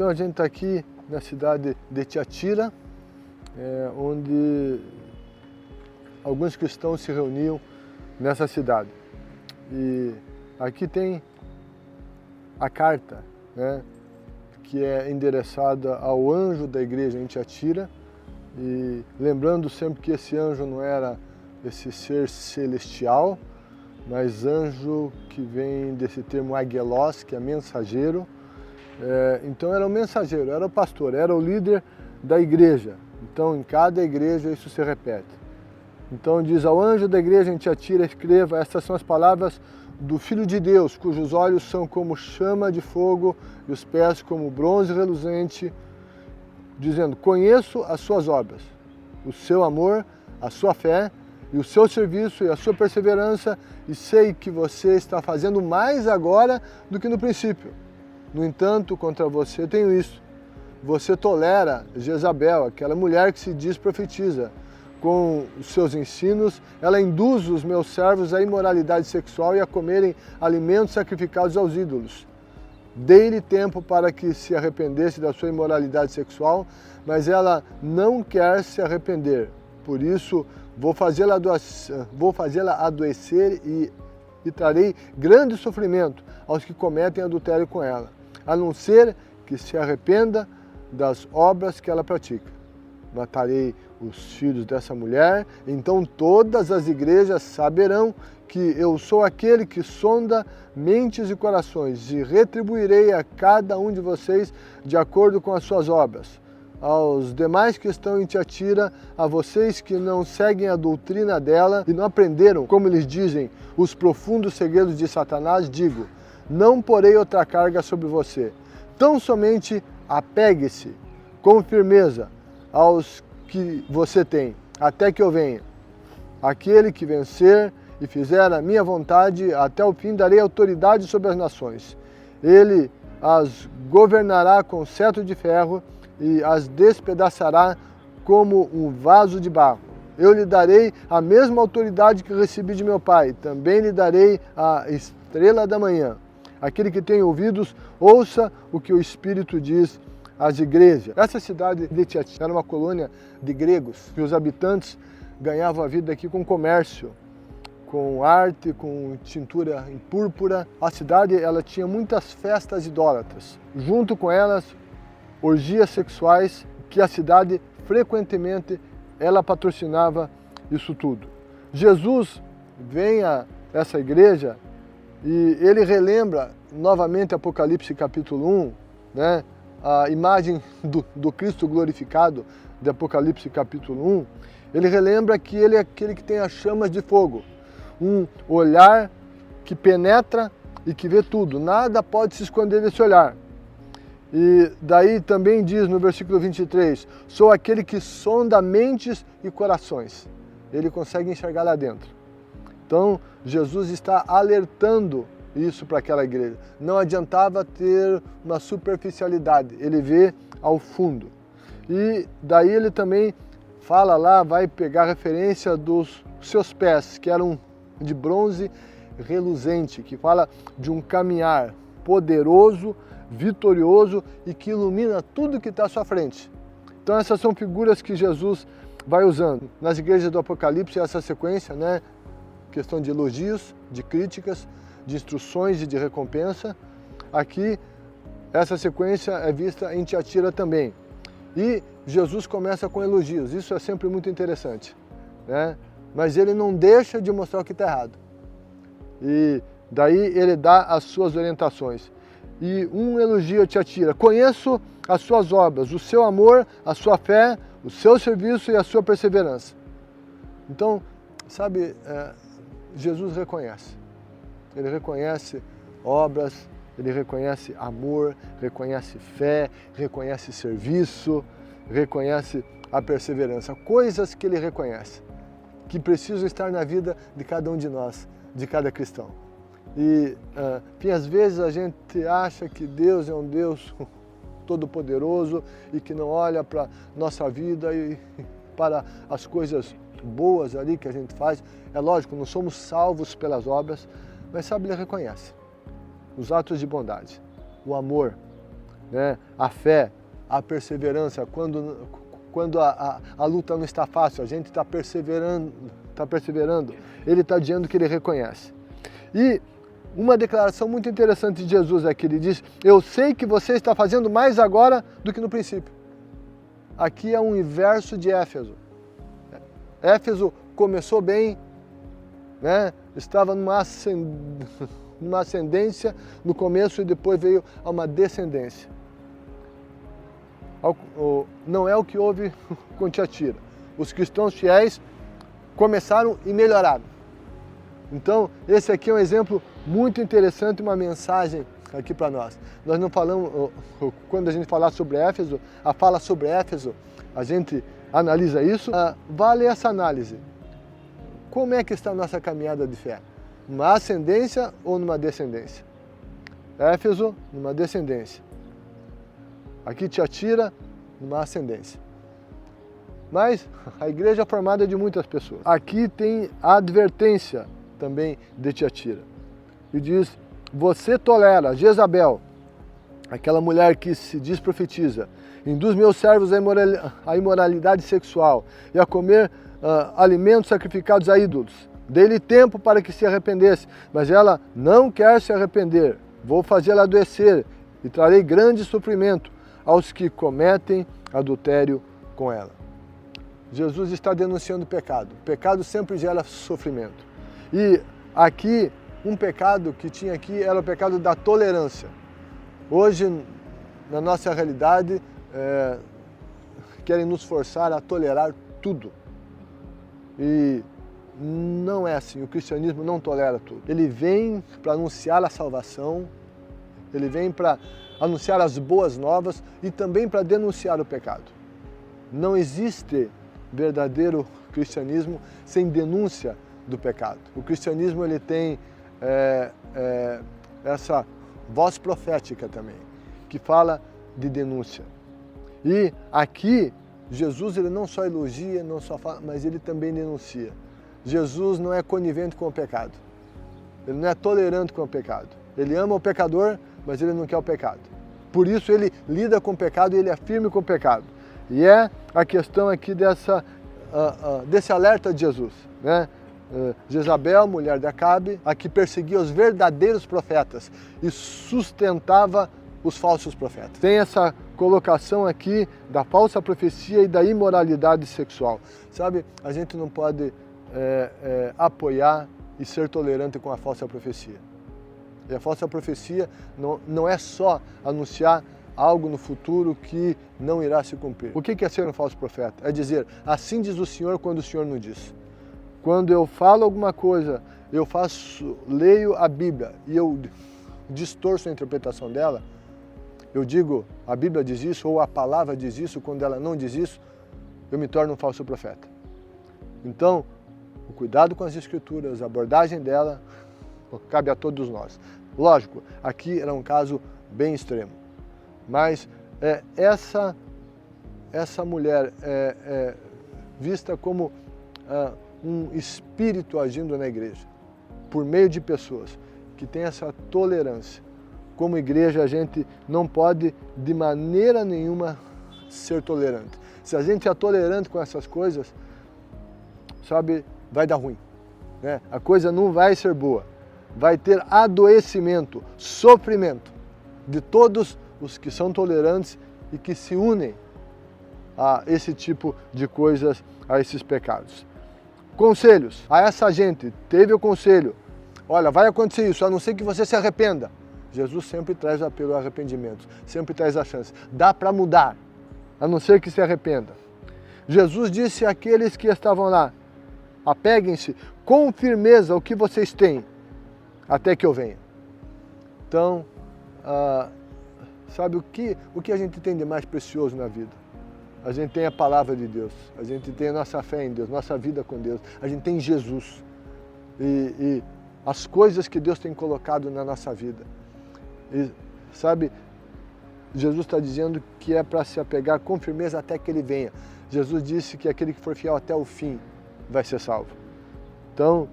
Então a gente está aqui na cidade de Tiatira, onde alguns cristãos se reuniam nessa cidade. E aqui tem a carta, né, que é endereçada ao anjo da igreja em Tiatira, e lembrando sempre que esse anjo não era esse ser celestial, mas anjo que vem desse termo agelos, que é mensageiro. Então era o mensageiro, era o pastor, era o líder da igreja. Então em cada igreja isso se repete. Então diz: ao anjo da igreja em Tiatira escreva, estas são as palavras do Filho de Deus, cujos olhos são como chama de fogo e os pés como bronze reluzente, dizendo: conheço as suas obras, o seu amor, a sua fé e o seu serviço e a sua perseverança, e sei que você está fazendo mais agora do que no princípio. No entanto, contra você tenho isso: você tolera Jezabel, aquela mulher que se diz profetiza. Com os seus ensinos, ela induz os meus servos à imoralidade sexual e a comerem alimentos sacrificados aos ídolos. Dei-lhe tempo para que se arrependesse da sua imoralidade sexual, mas ela não quer se arrepender. Por isso, vou fazê-la adoecer e trarei grande sofrimento aos que cometem adultério com ela, a não ser que se arrependa das obras que ela pratica. Matarei os filhos dessa mulher, então todas as igrejas saberão que eu sou aquele que sonda mentes e corações, e retribuirei a cada um de vocês de acordo com as suas obras. Aos demais que estão em Tiatira, a vocês que não seguem a doutrina dela e não aprenderam, como eles dizem, os profundos segredos de Satanás, digo: não porei outra carga sobre você. Tão somente apegue-se com firmeza aos que você tem, até que eu venha. Aquele que vencer e fizer a minha vontade, até o fim darei autoridade sobre as nações. Ele as governará com cetro de ferro e as despedaçará como um vaso de barro. Eu lhe darei a mesma autoridade que recebi de meu Pai. Também lhe darei a estrela da manhã. Aquele que tem ouvidos, ouça o que o Espírito diz às igrejas. Essa cidade de Tiatira era uma colônia de gregos, e os habitantes ganhavam a vida aqui com comércio, com arte, com tintura em púrpura. A cidade ela tinha muitas festas idólatras. Junto com elas, orgias sexuais, que a cidade frequentemente ela patrocinava isso tudo. Jesus vem a essa igreja e ele relembra novamente Apocalipse capítulo 1, né? A imagem do Cristo glorificado de Apocalipse capítulo 1, ele relembra que ele é aquele que tem as chamas de fogo, um olhar que penetra e que vê tudo, nada pode se esconder desse olhar. E daí também diz no versículo 23, sou aquele que sonda mentes e corações. Ele consegue enxergar lá dentro. Então, Jesus está alertando isso para aquela igreja. Não adiantava ter uma superficialidade, ele vê ao fundo. E daí ele também fala lá, vai pegar referência dos seus pés, que eram de bronze reluzente, que fala de um caminhar poderoso, vitorioso e que ilumina tudo que está à sua frente. Então essas são figuras que Jesus vai usando. Nas igrejas do Apocalipse, essa sequência, né? Questão de elogios, de críticas, de instruções e de recompensa. Aqui, essa sequência é vista em Tiatira também. E Jesus começa com elogios, isso é sempre muito interessante, né? Mas ele não deixa de mostrar o que está errado. E daí ele dá as suas orientações. E um elogio a Tiatira: conheço as suas obras, o seu amor, a sua fé, o seu serviço e a sua perseverança. Então, sabe, Jesus reconhece. Ele reconhece obras, ele reconhece amor, reconhece fé, reconhece serviço, reconhece a perseverança. Coisas que ele reconhece, que precisam estar na vida de cada um de nós, de cada cristão. E às vezes a gente acha que Deus é um Deus todo-poderoso e que não olha para a nossa vida e para as coisas boas ali que a gente faz. É lógico, não somos salvos pelas obras, mas sabe, ele reconhece os atos de bondade, o amor, né? A fé, a perseverança, quando a luta não está fácil, a gente está perseverando, ele está dizendo que ele reconhece. E uma declaração muito interessante de Jesus aqui, ele diz: eu sei que você está fazendo mais agora do que no princípio. Aqui é um inverso de Éfeso. Éfeso começou bem, né? Estava numa ascendência no começo e depois veio a uma descendência. Não é o que houve com Tiatira. Os cristãos fiéis começaram e melhoraram. Então, esse aqui é um exemplo muito interessante, uma mensagem aqui para nós. Nós não falamos, quando a gente falar sobre Éfeso, a fala sobre Éfeso, a gente analisa isso, vale essa análise. Como é que está a nossa caminhada de fé? Numa ascendência ou numa descendência? Éfeso, numa descendência. Aqui Tiatira, numa ascendência. Mas a igreja é formada de muitas pessoas. Aqui tem a advertência também de Tiatira. E diz: você tolera Jezabel, aquela mulher que se diz profetiza, induz meus servos à imoralidade sexual e a comer alimentos sacrificados a ídolos. Dei-lhe tempo para que se arrependesse, mas ela não quer se arrepender. Vou fazê-la adoecer e trarei grande sofrimento aos que cometem adultério com ela. Jesus está denunciando o pecado. O pecado sempre gera sofrimento. E aqui, um pecado que tinha aqui era o pecado da tolerância. Hoje, na nossa realidade, querem nos forçar a tolerar tudo. E não é assim, o cristianismo não tolera tudo. Ele vem para anunciar a salvação, ele vem para anunciar as boas novas e também para denunciar o pecado. Não existe verdadeiro cristianismo sem denúncia do pecado. O cristianismo ele tem essa voz profética também, que fala de denúncia. E aqui, Jesus ele não só elogia, não só fala, mas ele também denuncia. Jesus não é conivente com o pecado. Ele não é tolerante com o pecado. Ele ama o pecador, mas ele não quer o pecado. Por isso ele lida com o pecado e ele é firme com o pecado. E é a questão aqui desse alerta de Jesus, né? Jezabel, mulher de Acabe, a que perseguia os verdadeiros profetas e sustentava os falsos profetas. Tem essa colocação aqui da falsa profecia e da imoralidade sexual. Sabe, a gente não pode apoiar e ser tolerante com a falsa profecia. E a falsa profecia não é só anunciar algo no futuro que não irá se cumprir. O que é ser um falso profeta? É dizer, assim diz o Senhor quando o Senhor não diz. Quando eu falo alguma coisa, leio a Bíblia e eu distorço a interpretação dela, eu digo, a Bíblia diz isso, ou a palavra diz isso, quando ela não diz isso, eu me torno um falso profeta. Então, o cuidado com as Escrituras, a abordagem dela, cabe a todos nós. Lógico, aqui era um caso bem extremo, mas essa mulher é vista como um espírito agindo na igreja, por meio de pessoas que têm essa tolerância. Como igreja, a gente não pode, de maneira nenhuma, ser tolerante. Se a gente é tolerante com essas coisas, sabe, vai dar ruim, né? A coisa não vai ser boa. Vai ter adoecimento, sofrimento de todos os que são tolerantes e que se unem a esse tipo de coisas, a esses pecados. Conselhos. A essa gente, teve o conselho, olha, vai acontecer isso, a não ser que você se arrependa. Jesus sempre traz o apelo ao arrependimento, sempre traz a chance. Dá para mudar, a não ser que se arrependa. Jesus disse àqueles que estavam lá, apeguem-se com firmeza ao que vocês têm, até que eu venha. Então, sabe o que a gente tem de mais precioso na vida? A gente tem a palavra de Deus, a gente tem a nossa fé em Deus, nossa vida com Deus, a gente tem Jesus e as coisas que Deus tem colocado na nossa vida. E, sabe, Jesus está dizendo que é para se apegar com firmeza até que Ele venha. Jesus disse que aquele que for fiel até o fim vai ser salvo. Então,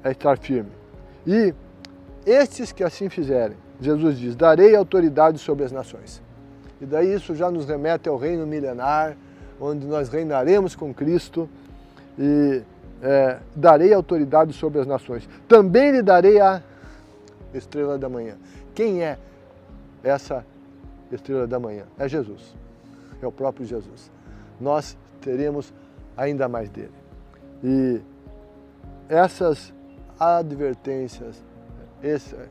é estar firme. E estes que assim fizerem, Jesus diz, darei autoridade sobre as nações. E daí isso já nos remete ao reino milenar, onde nós reinaremos com Cristo e darei autoridade sobre as nações. Também lhe darei a estrela da manhã. Quem é essa estrela da manhã? É Jesus, é o próprio Jesus. Nós teremos ainda mais dele. E essas advertências,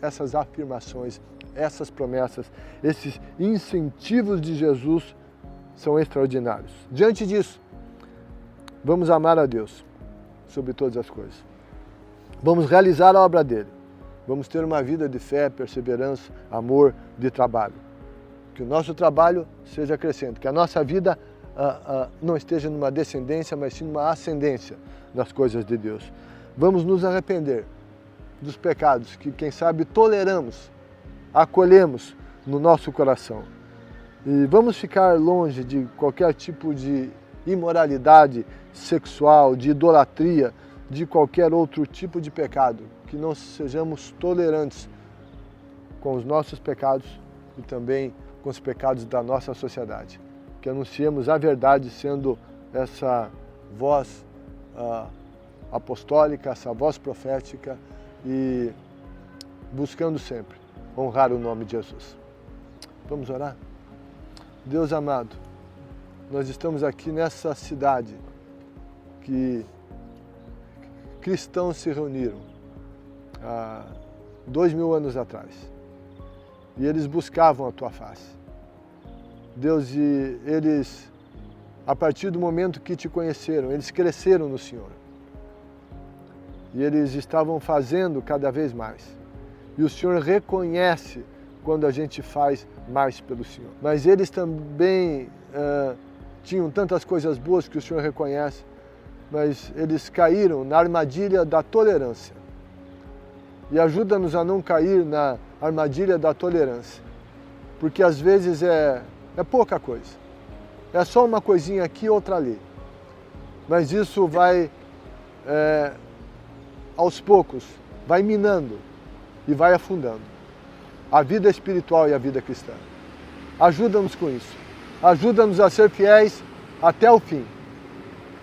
essas afirmações, essas promessas, esses incentivos de Jesus são extraordinários. Diante disso, vamos amar a Deus sobre todas as coisas. Vamos realizar a obra dele. Vamos ter uma vida de fé, perseverança, amor, de trabalho. Que o nosso trabalho seja crescente, que a nossa vida não esteja numa descendência, mas sim numa ascendência das coisas de Deus. Vamos nos arrepender dos pecados que, quem sabe, toleramos, acolhemos no nosso coração. E vamos ficar longe de qualquer tipo de imoralidade sexual, de idolatria, de qualquer outro tipo de pecado, que não sejamos tolerantes com os nossos pecados e também com os pecados da nossa sociedade. Que anunciemos a verdade sendo essa voz apostólica, essa voz profética e buscando sempre honrar o nome de Jesus. Vamos orar? Deus amado, nós estamos aqui nessa cidade que cristãos se reuniram há 2000 anos atrás e eles buscavam a Tua face. Deus, e eles, a partir do momento que Te conheceram, eles cresceram no Senhor e eles estavam fazendo cada vez mais. E o Senhor reconhece quando a gente faz mais pelo Senhor. Mas eles também tinham tantas coisas boas que o Senhor reconhece, mas eles caíram na armadilha da tolerância. E ajuda-nos a não cair na armadilha da tolerância, porque às vezes é pouca coisa. É só uma coisinha aqui, outra ali. Mas isso vai, aos poucos, vai minando e vai afundando a vida espiritual e a vida cristã. Ajuda-nos com isso. Ajuda-nos a ser fiéis até o fim,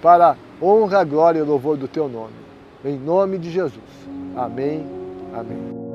para a honra, glória e louvor do Teu nome. Em nome de Jesus. Amém. Amém.